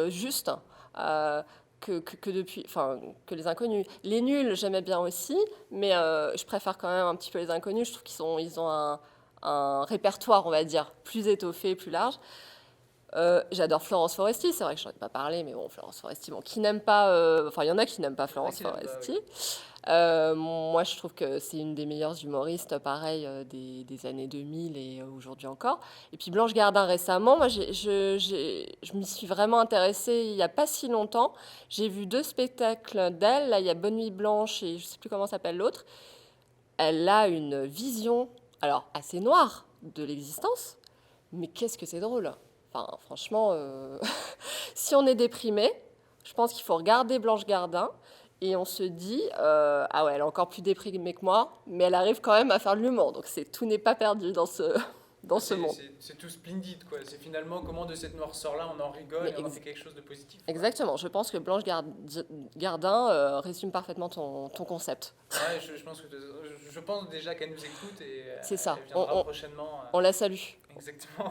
justes. euh, que depuis, enfin, que les Inconnus. Les Nuls, j'aimais bien aussi, mais je préfère quand même un petit peu les Inconnus. Je trouve ils ont un répertoire, on va dire, plus étoffé, plus large. J'adore Florence Foresti, c'est vrai que je n'en ai pas parlé, mais bon, Florence Foresti, bon, qui n'aime pas, enfin, il y en a qui n'aiment pas Il y en a Florence qui l'aiment pas, oui. Foresti. Moi, je trouve que c'est une des meilleures humoristes, pareil, des années 2000 et aujourd'hui encore. Et puis Blanche Gardin récemment, moi, je m'y suis vraiment intéressée il n'y a pas si longtemps. J'ai vu 2 spectacles d'elle. Là, il y a Bonne Nuit Blanche et je ne sais plus comment s'appelle l'autre. Elle a une vision, alors assez noire, de l'existence, mais qu'est-ce que c'est drôle! Enfin, franchement, si on est déprimé, je pense qu'il faut regarder Blanche Gardin et on se dit ah ouais, elle est encore plus déprimée que moi, mais elle arrive quand même à faire de l'humour. Donc tout n'est pas perdu dans ce dans Ouais, ce monde. c'est tout splendide, quoi. C'est finalement comment de cette noirceur-là on en rigole Mais et on en fait quelque chose de positif, quoi. exactement, je pense que Gardin résume parfaitement ton concept. Ouais, je pense je pense déjà qu'elle nous écoute et C'est ça. elle viendra prochainement. On la salue. Exactement.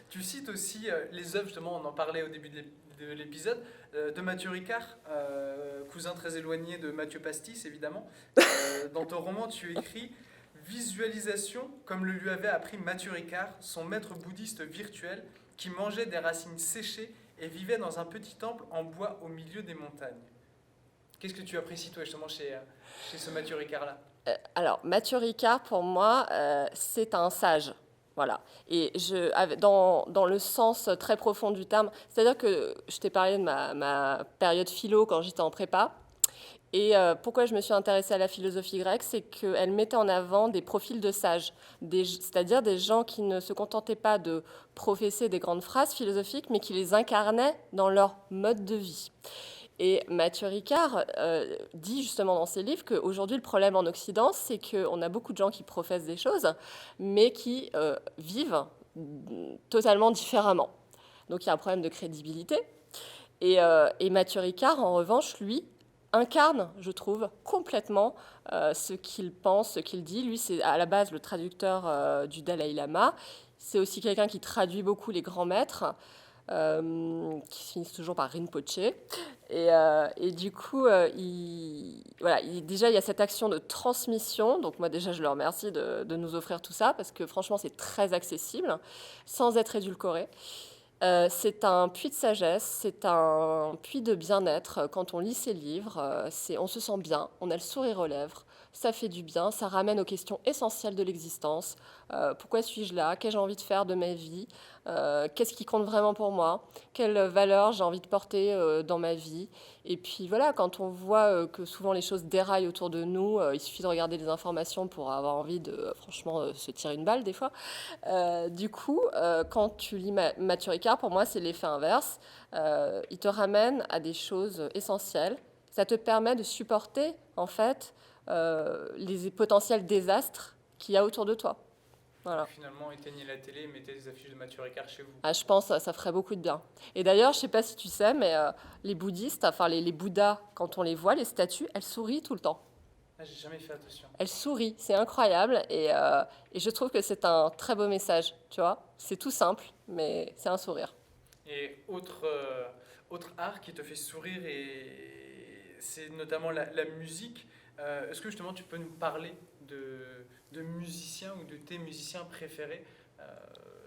Tu cites aussi les œuvres, justement, on en parlait au début de l'épisode, de Mathieu Ricard, cousin très éloigné de Mathieu Pastis, évidemment. Dans ton roman, tu écris visualisation, comme le lui avait appris Mathieu Ricard, son maître bouddhiste virtuel, qui mangeait des racines séchées et vivait dans un petit temple en bois au milieu des montagnes. Qu'est-ce que tu apprécies, toi, justement, chez ce Mathieu Ricard-là? Alors, Mathieu Ricard, pour moi, c'est un sage. Voilà. Et dans le sens très profond du terme, c'est-à-dire que je t'ai parlé de ma période philo quand j'étais en prépa. Et pourquoi je me suis intéressée à la philosophie grecque, c'est qu'elle mettait en avant des profils de sages, c'est-à-dire des gens qui ne se contentaient pas de professer des grandes phrases philosophiques, mais qui les incarnaient dans leur mode de vie. Et Mathieu Ricard dit justement dans ses livres qu'aujourd'hui, le problème en Occident, c'est qu'on a beaucoup de gens qui professent des choses, mais qui vivent totalement différemment. Donc il y a un problème de crédibilité. Et Mathieu Ricard, en revanche, lui, incarne, je trouve, complètement ce qu'il pense, ce qu'il dit. Lui, c'est à la base le traducteur du Dalai Lama. C'est aussi quelqu'un qui traduit beaucoup les grands maîtres. Qui se finissent toujours par Rinpoche. Et du coup, voilà, déjà, il y a cette action de transmission. Donc moi, déjà, je le remercie de nous offrir tout ça, parce que franchement, c'est très accessible, sans être édulcoré. C'est un puits de sagesse, c'est un puits de bien-être. Quand on lit ses livres, on se sent bien, on a le sourire aux lèvres, ça fait du bien, ça ramène aux questions essentielles de l'existence. Pourquoi suis-je là? Qu'ai-je envie de faire de ma vie? Qu'est-ce qui compte vraiment pour moi? Quelles valeurs j'ai envie de porter dans ma vie? Et puis voilà, quand on voit que souvent les choses déraillent autour de nous, il suffit de regarder les informations pour avoir envie de, franchement, se tirer une balle des fois. Du coup, quand tu lis Mathieu Ricard, pour moi, c'est l'effet inverse. Il te ramène à des choses essentielles. Ça te permet de supporter, en fait, les potentiels désastres qu'il y a autour de toi. Voilà. Donc finalement, éteignez la télé et mettez des affiches de Mathieu Ricard chez vous. Ah, je pense que ça ferait beaucoup de bien. Et d'ailleurs, je sais pas si tu sais, mais les bouddhistes, enfin les bouddhas, quand on les voit, les statues, elles sourient tout le temps. Ah, j'ai jamais fait attention. Elles sourient, c'est incroyable. Et je trouve que c'est un très beau message, tu vois. C'est tout simple, mais c'est un sourire. Et autre art qui te fait sourire, et c'est notamment la musique. Est-ce que justement tu peux nous parler de musiciens ou de tes musiciens préférés? Euh,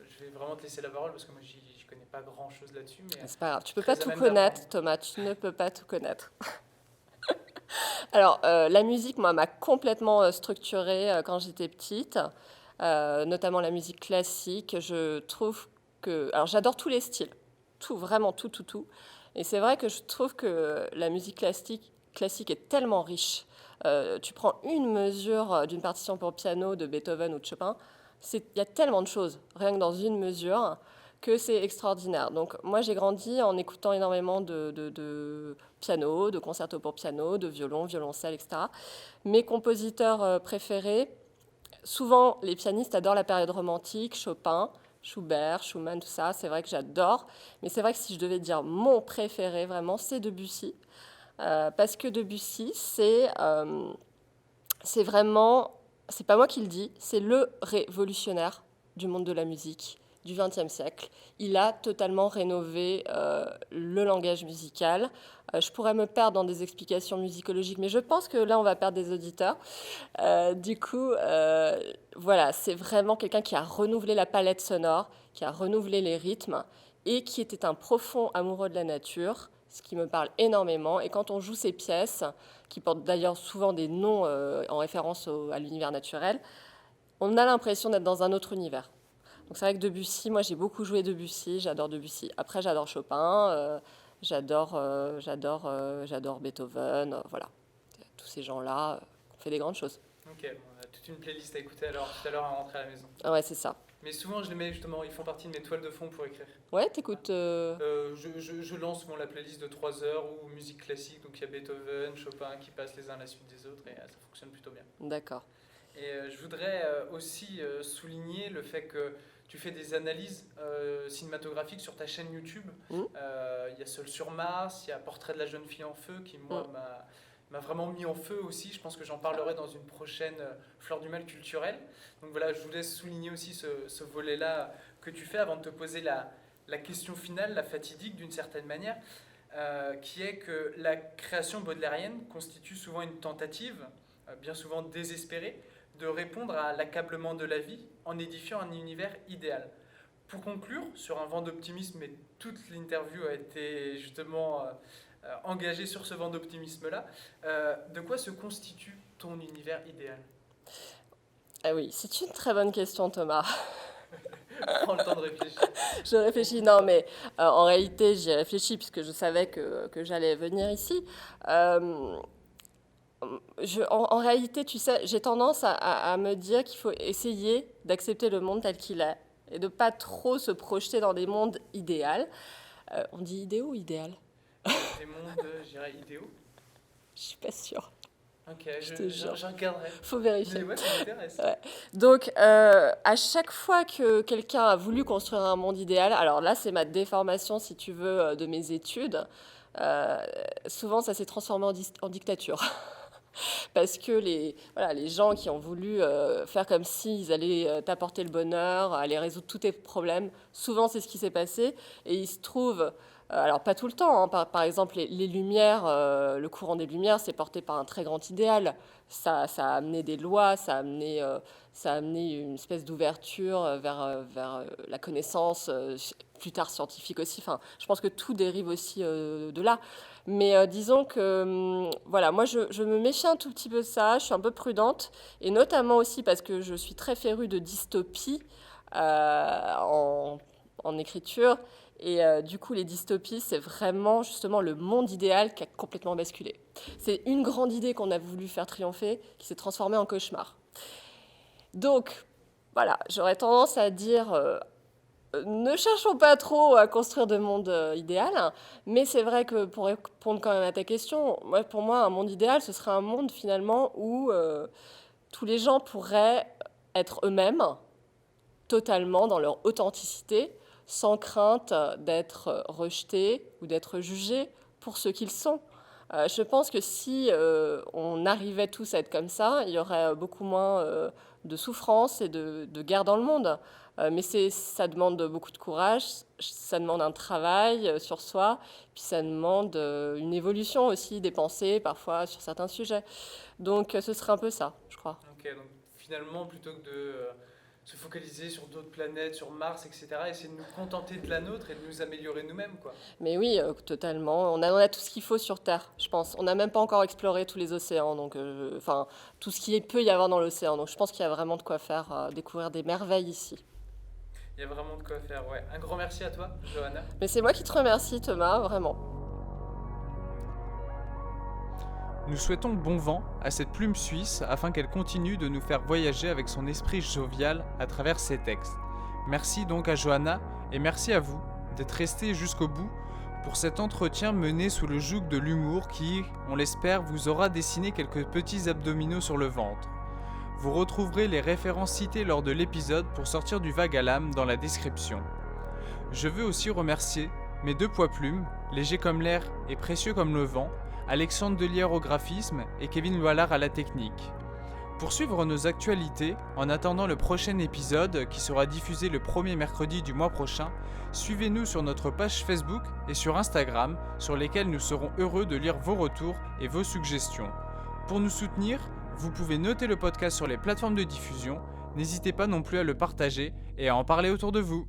je vais vraiment te laisser la parole parce que moi j'y connais pas grand-chose là-dessus, mais C'est pas grave, tu peux pas très à tout même connaître, d'apprendre. Thomas, tu ne peux pas tout connaître. Alors, la musique, moi, m'a complètement structurée quand j'étais petite, notamment la musique classique. Je trouve que... Alors, j'adore tous les styles, tout, vraiment tout, tout, tout. Et c'est vrai que je trouve que la musique classique est tellement riche. Tu prends une mesure d'une partition pour piano de Beethoven ou de Chopin, il y a tellement de choses, rien que dans une mesure, que c'est extraordinaire. Donc moi j'ai grandi en écoutant énormément de piano, de concertos pour piano, de violon, violoncelle, etc. Mes compositeurs préférés, souvent les pianistes adorent la période romantique, Chopin, Schubert, Schumann, tout ça, c'est vrai que j'adore. Mais c'est vrai que si je devais dire mon préféré vraiment, c'est Debussy. Parce que Debussy, c'est vraiment, c'est pas moi qui le dis, c'est le révolutionnaire du monde de la musique du XXe siècle. Il a totalement rénové le langage musical. Je pourrais me perdre dans des explications musicologiques, mais je pense que là, on va perdre des auditeurs. Du coup, voilà, c'est vraiment quelqu'un qui a renouvelé la palette sonore, qui a renouvelé les rythmes et qui était un profond amoureux de la nature, ce qui me parle énormément. Et quand on joue ces pièces, qui portent d'ailleurs souvent des noms en référence à l'univers naturel, on a l'impression d'être dans un autre univers. Donc c'est vrai que Debussy, moi j'ai beaucoup joué Debussy, j'adore Debussy. Après j'adore Chopin, j'adore Beethoven, voilà. Tous ces gens-là ont fait des grandes choses. Ok, bon, on a toute une playlist à écouter alors tout à l'heure à rentrer à la maison. Ah ouais, c'est ça. Mais souvent je les mets justement, ils font partie de mes toiles de fond pour écrire. Ouais, t'écoutes. Je lance souvent la playlist de 3 heures ou musique classique, donc il y a Beethoven, Chopin qui passent les uns à la suite des autres et ça fonctionne plutôt bien. D'accord. Et je voudrais aussi souligner le fait que tu fais des analyses cinématographiques sur ta chaîne YouTube. Hmm. Il y a Seul sur Mars, il y a Portrait de la jeune fille en feu qui, moi, Hmm. m'a vraiment mis en feu aussi. Je pense que j'en parlerai dans une prochaine Fleur du Mal culturelle. Donc voilà, je voulais souligner aussi ce volet-là que tu fais avant de te poser la question finale, la fatidique d'une certaine manière, qui est que la création baudelairienne constitue souvent une tentative, bien souvent désespérée, de répondre à l'accablement de la vie en édifiant un univers idéal. Pour conclure, sur un vent d'optimisme, et toute l'interview a été justement engagée sur ce vent d'optimisme-là, de quoi se constitue ton univers idéal? Ah oui, c'est une très bonne question, Thomas. Prends le temps de réfléchir. Je réfléchis, non, mais en réalité, j'y ai réfléchi puisque je savais que j'allais venir ici. Euh, en réalité, tu sais, j'ai tendance à me dire qu'il faut essayer d'accepter le monde tel qu'il est et de pas trop se projeter dans des mondes idéaux. On dit idéaux ou idéal? Des mondes, je dirais, idéaux. Je suis pas sûre, Ok, je te jure. je regarderai. Faut Mais vérifier. ouais, ça m'intéresse. Ouais. Donc, à chaque fois que quelqu'un a voulu construire un monde idéal, alors là, c'est ma déformation, si tu veux, de mes études. euh, Souvent, ça s'est transformé en dictature. Parce que voilà, les gens qui ont voulu faire comme s'ils allaient t'apporter le bonheur, aller résoudre tous tes problèmes, souvent c'est ce qui s'est passé. Et il se trouve, alors pas tout le temps, hein, par exemple les Lumières, le courant des Lumières, c'est porté par un très grand idéal. Ça a amené des lois, ça a amené une espèce d'ouverture vers la connaissance, plus tard scientifique aussi. Enfin, je pense que tout dérive aussi de là. Mais disons que, voilà, moi je me méfie un tout petit peu de ça, je suis un peu prudente, et notamment aussi parce que je suis très férue de dystopie en écriture, et du coup les dystopies, c'est vraiment justement le monde idéal qui a complètement basculé. C'est une grande idée qu'on a voulu faire triompher, qui s'est transformée en cauchemar. Donc, voilà, j'aurais tendance à dire ne cherchons pas trop à construire de monde idéal, mais c'est vrai que pour répondre quand même à ta question, pour moi, un monde idéal, ce serait un monde finalement où tous les gens pourraient être eux-mêmes, totalement dans leur authenticité, sans crainte d'être rejetés ou d'être jugés pour ce qu'ils sont. Je pense que si on arrivait tous à être comme ça, il y aurait beaucoup moins de souffrance et de guerre dans le monde. Mais ça demande beaucoup de courage, ça demande un travail sur soi, puis ça demande une évolution aussi des pensées, parfois sur certains sujets. Donc ce serait un peu ça, je crois. Ok, donc finalement, plutôt que de se focaliser sur d'autres planètes, sur Mars, etc., essayer de nous contenter de la nôtre et de nous améliorer nous-mêmes, quoi. Mais oui, totalement. On a tout ce qu'il faut sur Terre, je pense. On n'a même pas encore exploré tous les océans, donc, enfin, tout ce qu'il peut y avoir dans l'océan. Donc je pense qu'il y a vraiment de quoi faire, découvrir des merveilles ici. Il y a vraiment de quoi faire, ouais. Un grand merci à toi, Johanna. Mais c'est moi qui te remercie, Thomas, vraiment. Nous souhaitons bon vent à cette plume suisse afin qu'elle continue de nous faire voyager avec son esprit jovial à travers ses textes. Merci donc à Johanna et merci à vous d'être restés jusqu'au bout pour cet entretien mené sous le joug de l'humour qui, on l'espère, vous aura dessiné quelques petits abdominaux sur le ventre. Vous retrouverez les références citées lors de l'épisode pour sortir du vague à l'âme dans la description. Je veux aussi remercier mes deux poids plumes, légers comme l'air et précieux comme le vent, Alexandre Delière au graphisme et Kevin Loillard à la technique. Pour suivre nos actualités, en attendant le prochain épisode qui sera diffusé le premier mercredi du mois prochain, suivez-nous sur notre page Facebook et sur Instagram sur lesquels nous serons heureux de lire vos retours et vos suggestions. Pour nous soutenir, vous pouvez noter le podcast sur les plateformes de diffusion, n'hésitez pas non plus à le partager et à en parler autour de vous.